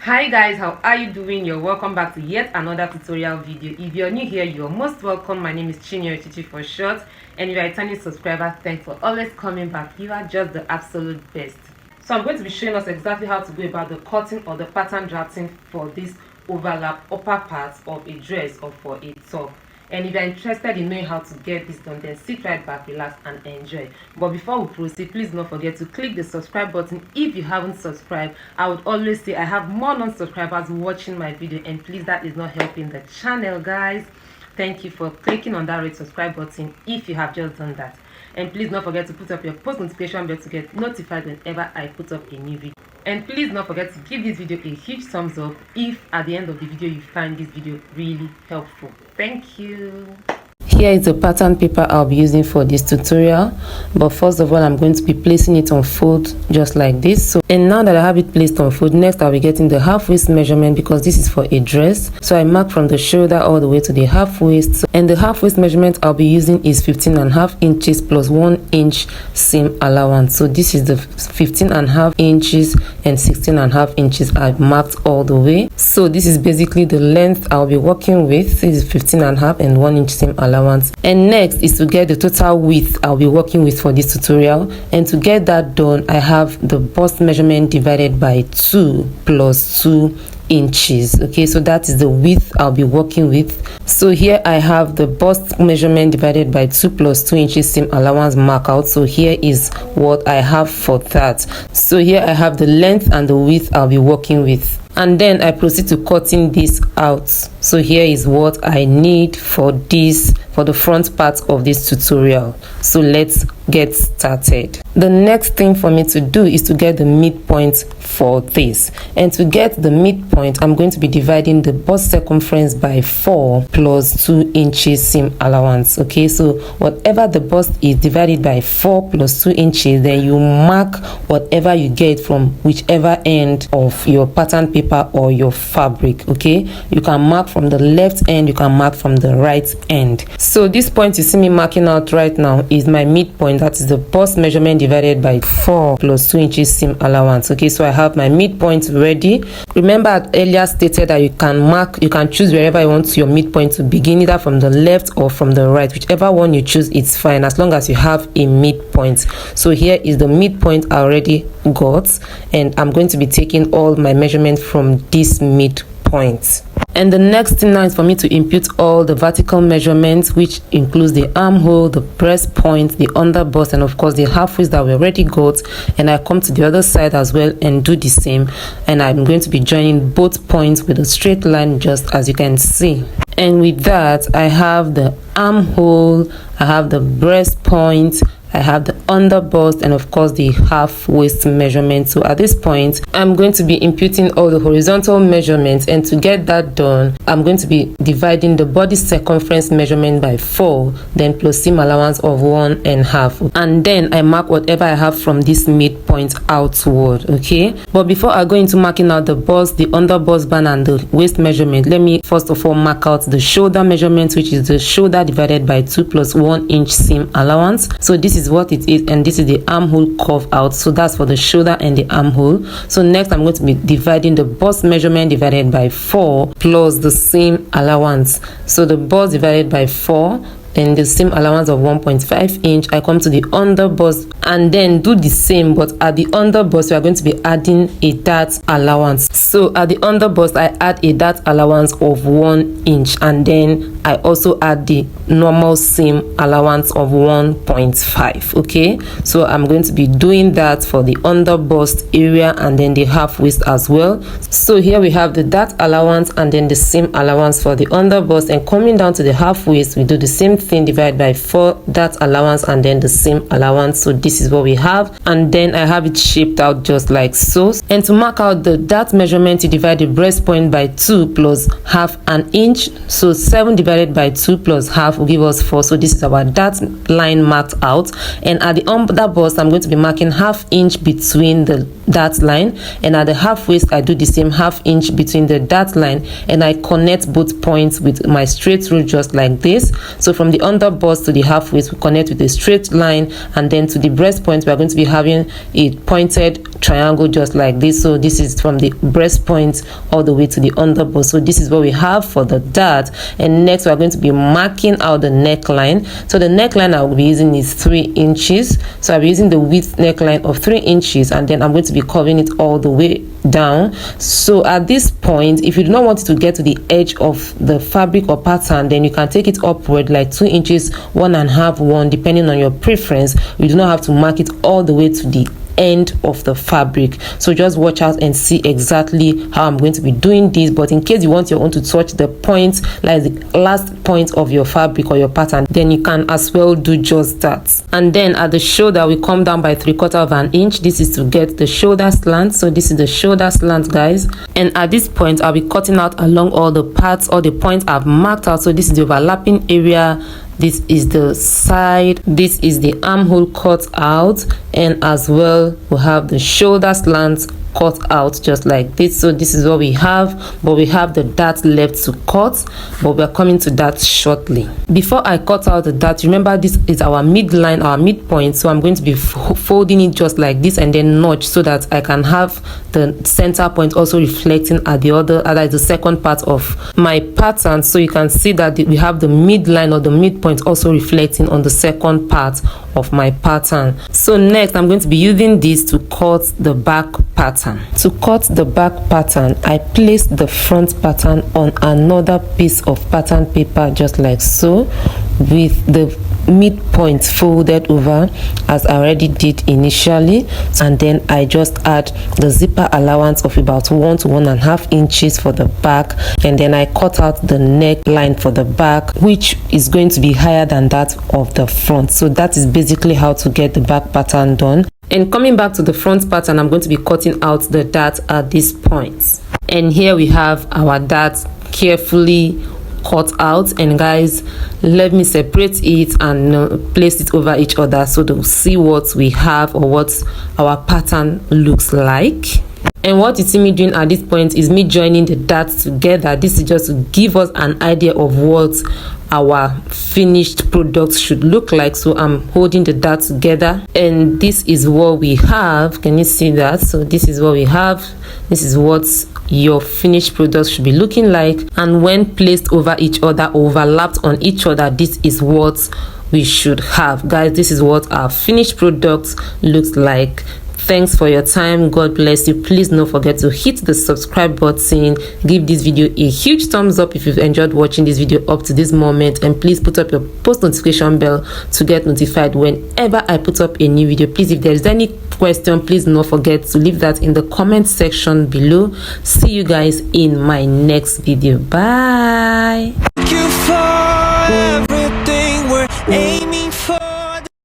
Hi guys, how are you doing? You're welcome back to yet another tutorial video. If you're new here, you're most welcome. My name is Chichi for short, and if you're a returning subscriber, thanks for always coming back. You are just the absolute best. So I'm going to be showing us exactly how to go about the cutting or the pattern drafting for this overlap upper part of a dress or for a top. And if you're interested in knowing how to get this done, then sit right back, relax and enjoy. But before we proceed, please don't forget to click the subscribe button if you haven't subscribed. I would always say I have more non-subscribers watching my video, and please, that is not helping the channel, guys. Thank you for clicking on that red subscribe button if you have just done that. And please don't forget to put up your post notification bell to get notified whenever I put up a new video. And please don't forget to give this video a huge thumbs up if at the end of the video you find this video really helpful. Thank you. Here is the pattern paper I'll be using for this tutorial, but first of all I'm going to be placing it on fold just like this. And now that I have it placed on fold, next I'll be getting the half waist measurement because this is for a dress. So I mark from the shoulder all the way to the half waist, and the half waist measurement I'll be using is 15.5 inches plus 1 inch seam allowance. So this is the 15.5 inches and 16.5 inches I've marked all the way. So this is basically the length I'll be working with. This is 15.5 and 1 inch seam allowance. And next is to get the total width I'll be working with for this tutorial. And to get that done, I have the bust measurement divided by 2 plus 2 inches. Okay, so that is the width I'll be working with. So here I have the bust measurement divided by 2 plus 2 inches seam allowance mark out. So here is what I have for that. So here I have the length and the width I'll be working with, and then I proceed to cutting this out. So here is what I need for the front part of this tutorial. So let's get started. The next thing for me to do is to get the midpoint for this. And to get the midpoint, I'm going to be dividing the bust circumference by 4 plus 2 inches seam allowance. Okay, so whatever the bust is divided by 4 plus 2 inches, then you mark whatever you get from whichever end of your pattern paper or your fabric. Okay, you can mark from the left end, you can mark from the right end. So this point you see me marking out right now is my midpoint. That is the bust measurement divided by 4 plus 2 inches seam allowance. Okay, so I have my midpoint ready. Remember I earlier stated that you can choose wherever you want your midpoint to begin, either from the left or from the right. Whichever one you choose, it's fine as long as you have a midpoint. So here is the midpoint I already got, and I'm going to be taking all my measurements from this midpoint. And the next thing now is for me to input all the vertical measurements, which includes the armhole, the breast point, the under bust, and of course the half waist that we already got. And I come to the other side as well and do the same, and I'm going to be joining both points with a straight line, just as you can see. And with that, I have the armhole, I have the breast point, I have the under bust, and of course the half waist measurement. So at this point I'm going to be inputting all the horizontal measurements, and to get that done I'm going to be dividing the body circumference measurement by 4, then plus seam allowance of 1.5, and then I mark whatever I have from this midpoint outward. Okay, but before I go into marking out the bust, the under bust band, and the waist measurement, let me first of all mark out the shoulder measurement, which is the shoulder divided by 2 plus 1 inch seam allowance. So this is what it is, and this is the armhole curve out. So that's for the shoulder and the armhole. So next I'm going to be dividing the bust measurement divided by 4 plus the seam allowance. So the bust divided by 4 and the seam allowance of 1.5 inch. I come to the under bust and then do the same, but at the under bust we are going to be adding a dart allowance. So at the under bust I add a dart allowance of 1 inch, and then I also add the normal seam allowance of 1.5. okay, so I'm going to be doing that for the under bust area and then the half waist as well. So here we have the dart allowance and then the seam allowance for the under bust, and coming down to the half waist we do the same thing, divided by 4 dart allowance and then the seam allowance. So this is what we have, and then I have it shaped out just like so. And to mark out the dart measurement, you divide the breast point by 2 plus half an inch. So 7 divided divided by 2 plus half will give us 4. So this is our dart line marked out. And at the under bust, I'm going to be marking ½ inch between the dart line, and at the half waist I do the same ½ inch between the dart line, and I connect both points with my straight rule just like this. So from the under bust to the half waist, we connect with a straight line, and then to the breast point we are going to be having a pointed triangle just like this. So this is from the breast point all the way to the under bust. So this is what we have for the dart. And next we are going to be marking out the neckline. So the neckline I will be using is 3 inches. So I'll be using the width neckline of 3 inches, and then I'm going to be covering it all the way down. So at this point, if you do not want it to get to the edge of the fabric or pattern, then you can take it upward like 2 inches, 1.5, 1, depending on your preference. You do not have to mark it all the way to the end of the fabric. So just watch out and see exactly how I'm going to be doing this. But in case you want your own to touch the point, like the last point of your fabric or your pattern, then you can as well do just that. And then at the shoulder, we come down by 3/4 inch. This is to get the shoulder slant. So this is the shoulder slant, guys. And at this point, I'll be cutting out along all the parts or the points I've marked out. So this is the overlapping area, this is the side, this is the armhole cut out, and as well we have the shoulder slant cut out just like this. So this is what we have, but we have the dart left to cut, but we're coming to that shortly. Before I cut out the dart, remember this is our midline, our midpoint, so I'm going to be folding it just like this and then notch so that I can have the center point also reflecting at the other, that is the second part of my pattern. So you can see that we have the midline or the midpoint also reflecting on the second part of my pattern. So next I'm going to be using this to cut the back pattern. To cut the back pattern, I place the front pattern on another piece of pattern paper just like so, with the midpoint folded over as I already did initially, and then I just add the zipper allowance of about 1 to 1.5 inches for the back, and then I cut out the neckline for the back, which is going to be higher than that of the front. So that is basically how to get the back pattern done. And coming back to the front pattern, I'm going to be cutting out the dart at this point. And here we have our dart carefully cut out. And guys, let me separate it and place it over each other so they'll see what we have or what our pattern looks like. And what you see me doing at this point is me joining the darts together. This is just to give us an idea of what our finished product should look like. So I'm holding the dart together, and this is what we have. Can you see that? So this is what we have. This is what your finished product should be looking like, and when placed over each other, overlapped on each other, this is what we should have. Guys, this is what our finished product looks like. Thanks for your time. God bless you. Please don't forget to hit the subscribe button. Give this video a huge thumbs up if you've enjoyed watching this video up to this moment, and please put up your post notification bell to get notified whenever I put up a new video. Please, if there's any question, please don't forget to leave that in the comment section below. See you guys in my next video. Bye.